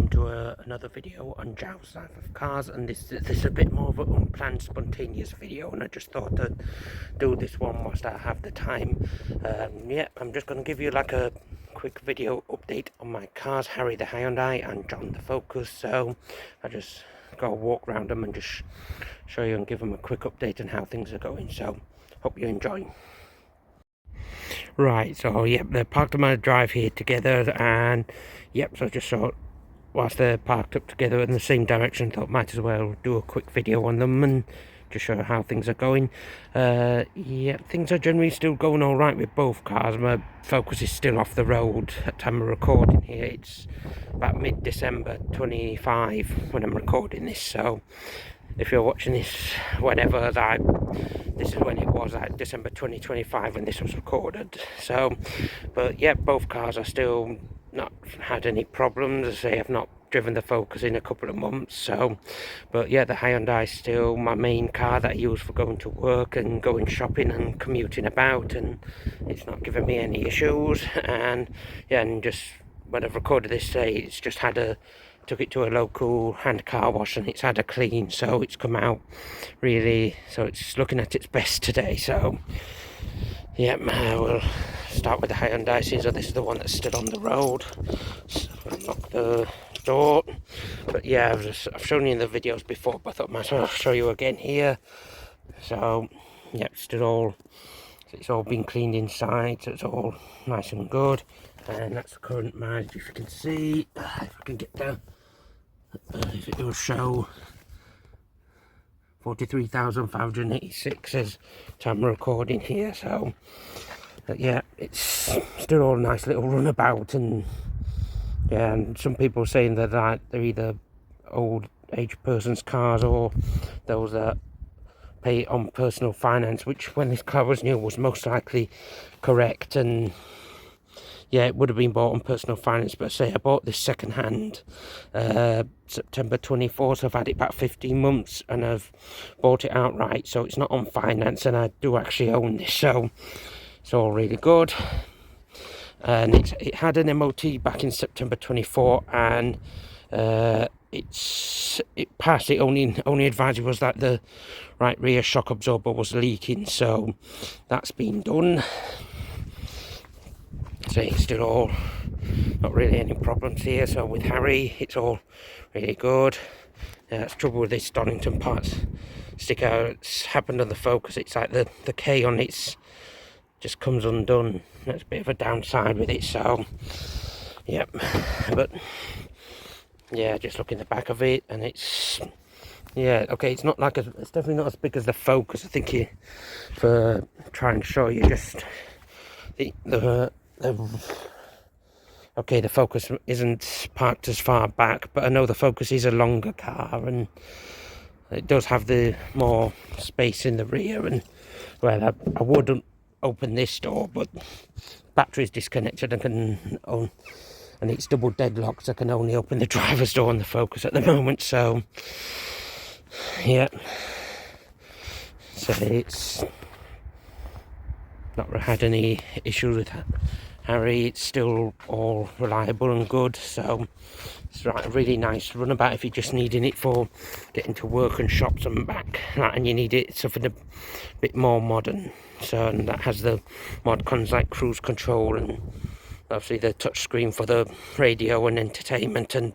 welcome to another video on Giles' Life of Cars, and this is a bit more of an unplanned, spontaneous video, and I just thought I'd do this one whilst I have the time. Yeah, I'm just going to give you like a quick video update on my cars, Harry the Hyundai and John the Focus. So I just go walk around them and just show you and give them a quick update on how things are going. So hope you enjoy. Right, so yep, they're parked on my drive here together, and yep, so I just thought whilst they're parked up together in the same direction, thought might as well do a quick video on them and just show how things are going. Yeah, things are generally still going all right with both cars. My Focus is still off the road at the time of recording here. It's about mid-December 25 when I'm recording this, so if you're watching this whenever, this is when it was, like December 2025 when this was recorded. So, but yeah, both cars are still not had any problems. As I say, I've not driven the Focus in a couple of months, so, but yeah, the Hyundai is still my main car that I use for going to work and going shopping and commuting about, and it's not giving me any issues. And yeah, and just when I've recorded this today, it's just took it to a local hand car wash and it's had a clean, so it's come out really, so it's looking at its best today. So yeah, we'll start with the Hyundai, since this is the one that stood on the road. So unlock the door. But yeah, I've shown you in the videos before, but I thought might as well show you again here. So yeah, it's all been cleaned inside, so it's all nice and good. And that's the current mileage, if you can see, if I can get down. If it will show 43,586 as time recording here. So yeah, it's still all a nice little runabout. And yeah, and some people saying that they're either old age person's cars or those that pay on personal finance, which when this car was new was most likely correct. And yeah, it would have been bought on personal finance, but say I bought this second hand September 24th, so I've had it about 15 months and I've bought it outright, so it's not on finance and I do actually own this, so it's all really good. And it had an MOT back in September 24, and it passed. It only advisory was that the right rear shock absorber was leaking, so that's been done. So it's still all not really any problems here. So with Harry, it's all really good. That's trouble with this Donington parts stick out. It's happened on the Focus. It's like the K on it's just comes undone. That's a bit of a downside with it. So yep, but yeah, just look in the back of it, and it's, yeah, okay, it's not like it's definitely not as big as the Focus. I think for trying to show you just okay, the Focus isn't parked as far back, but I know the Focus is a longer car and it does have the more space in the rear. And well, I wouldn't open this door, but battery's disconnected and it's double deadlocked, so I can only open the driver's door on the Focus at the moment. So yeah, so it's not had any issues with Harry. It's still all reliable and good, so it's a really nice runabout if you're just needing it for getting to work and shops and back, and you need it something a bit more modern. So, and that has the mod cons like cruise control and obviously the touch screen for the radio and entertainment, and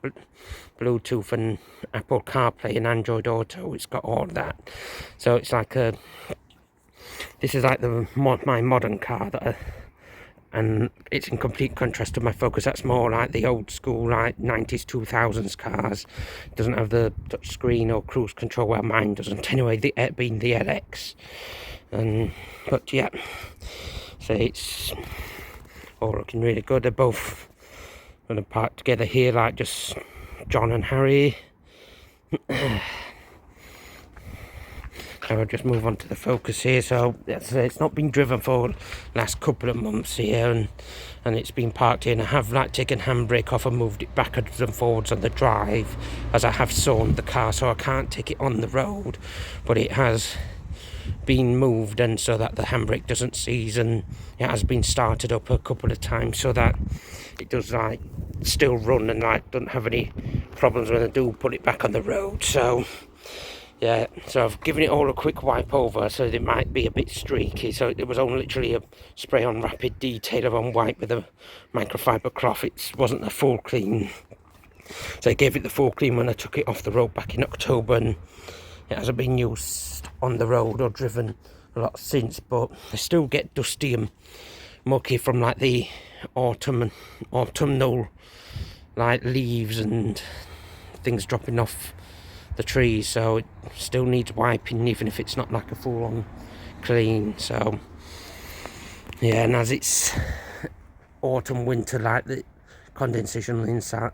Bluetooth and Apple CarPlay and Android Auto. It's got all that, so it's like this is like my modern car and it's in complete contrast to my Focus. That's more like the old school, like 90s 2000s cars. It doesn't have the touch screen or cruise control, well mine doesn't anyway, being the LX. But yeah, so it's all looking really good. They're both going to park together here like just John and Harry. I'll just move on to the Focus here. So it's not been driven for the last couple of months here, and it's been parked here, and I have like taken handbrake off and moved it backwards and forwards on the drive, as I have sawned the car, so I can't take it on the road, but it has been moved, and so that the handbrake doesn't seize, and it has been started up a couple of times so that it does like still run and like doesn't have any problems when I do put it back on the road. So yeah, so I've given it all a quick wipe over, so it might be a bit streaky. So it was only literally a spray on rapid detailer on white with a microfiber cloth. It wasn't a full clean. So I gave it the full clean when I took it off the road back in October, and it hasn't been used on the road or driven a lot since, but I still get dusty and mucky from like the autumnal like leaves and things dropping off the trees, so it still needs wiping even if it's not like a full-on clean. So yeah, and as it's autumn winter, like the condensation inside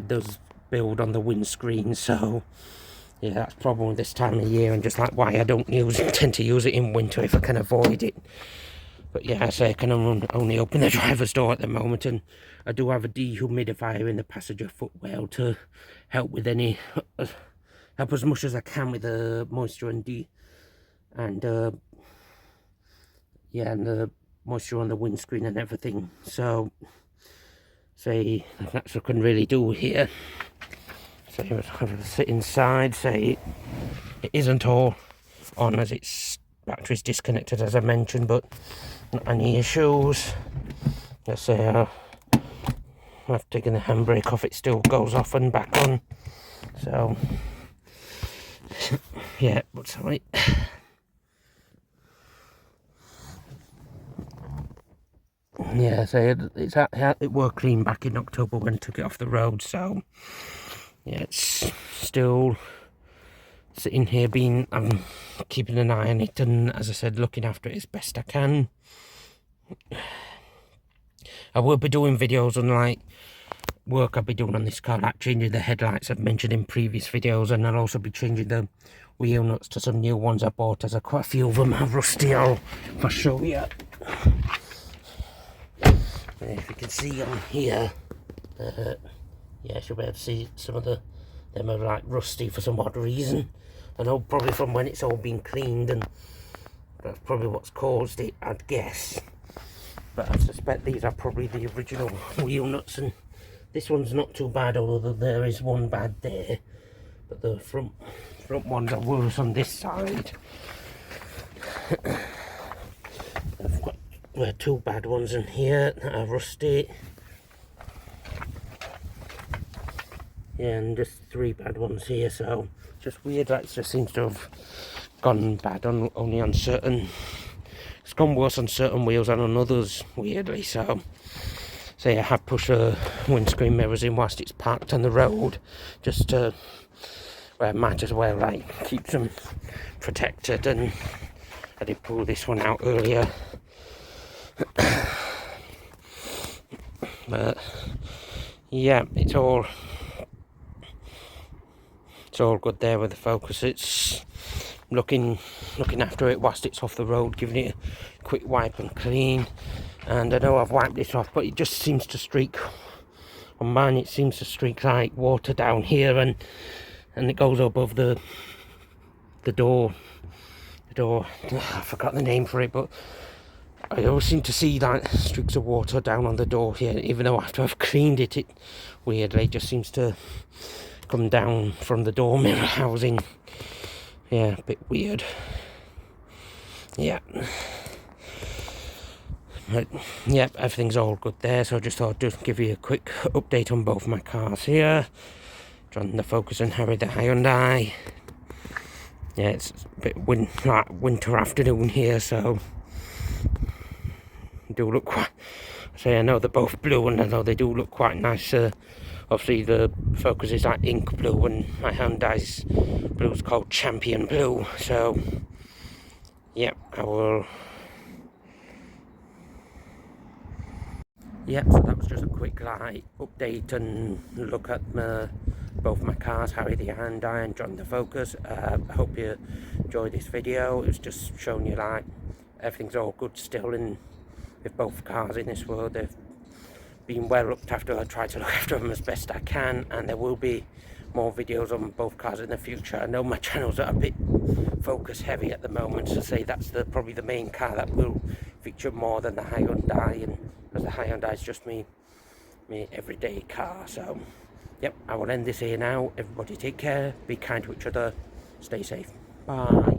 does build on the windscreen, so yeah, that's the problem with this time of year, and just like why I don't tend to use it in winter if I can avoid it. But yeah, I say I can only open the driver's door at the moment, and I do have a dehumidifier in the passenger footwell to help with any help as much as I can with the moisture and the moisture on the windscreen and everything. So say that's what I can really do here. So I'll sit inside, say it isn't all on as its battery's disconnected as I mentioned, but not any issues. Let's say I've taken the handbrake off, it still goes off and back on. So yeah, but sorry. Yeah, so it were clean back in October when I took it off the road, so yeah, it's still sitting here I'm keeping an eye on it, and as I said, looking after it as best I can. I will be doing videos on like work I'll be doing on this car, like changing the headlights I've mentioned in previous videos, and I'll also be changing the wheel nuts to some new ones I bought, as quite a few of them are rusty. I'll show you. If you can see on here, yeah, you should be able to see some of them are like rusty for some odd reason. I know probably from when it's all been cleaned, and that's probably what's caused it, I'd guess. But I suspect these are probably the original wheel nuts, and this one's not too bad, although there is one bad there. But the front ones are worse on this side. I've got two bad ones in here that are rusty. Yeah, and just 3 bad ones here, so just weird that it just seems to have gone bad only on certain. It's gone worse on certain wheels and on others, weirdly. So I have pushed the windscreen mirrors in whilst it's parked on the road, just to where I might as well like keep them protected. And I did pull this one out earlier. But yeah, it's all good there with the Focus. It's looking after it whilst it's off the road, giving it a quick wipe and clean. And I know I've wiped this off, but it just seems to streak on mine. It seems to streak like water down here, and it goes above the door. I forgot the name for it, but I always seem to see like streaks of water down on the door here, even though after I've cleaned it, it weirdly just seems to come down from the door mirror housing. Yeah, a bit weird. Yeah. But yeah, everything's all good there, so I just thought I'd just give you a quick update on both my cars here. John the Focus and Harry the Hyundai. Yeah, it's a bit like winter afternoon here, so they do look quite, I know they're both blue, and I know they do look quite nice. Obviously the Focus is like ink blue, and my Hyundai's blue is called Champion Blue. So yeah, I will. Yeah, so that was just a quick like update and look at both my cars, Harry the Hyundai and John the Focus. I hope you enjoyed this video. It was just showing you like everything's all good still in with both cars in this world. They've been well looked after. I try to look after them as best I can, and there will be more videos on both cars in the future. I know my channels are a bit Focus heavy at the moment, so say that's probably the main car that will feature more than the Hyundai, and because the Hyundai is just me everyday car. So yep, I will end this here now. Everybody take care, be kind to each other, stay safe. Bye.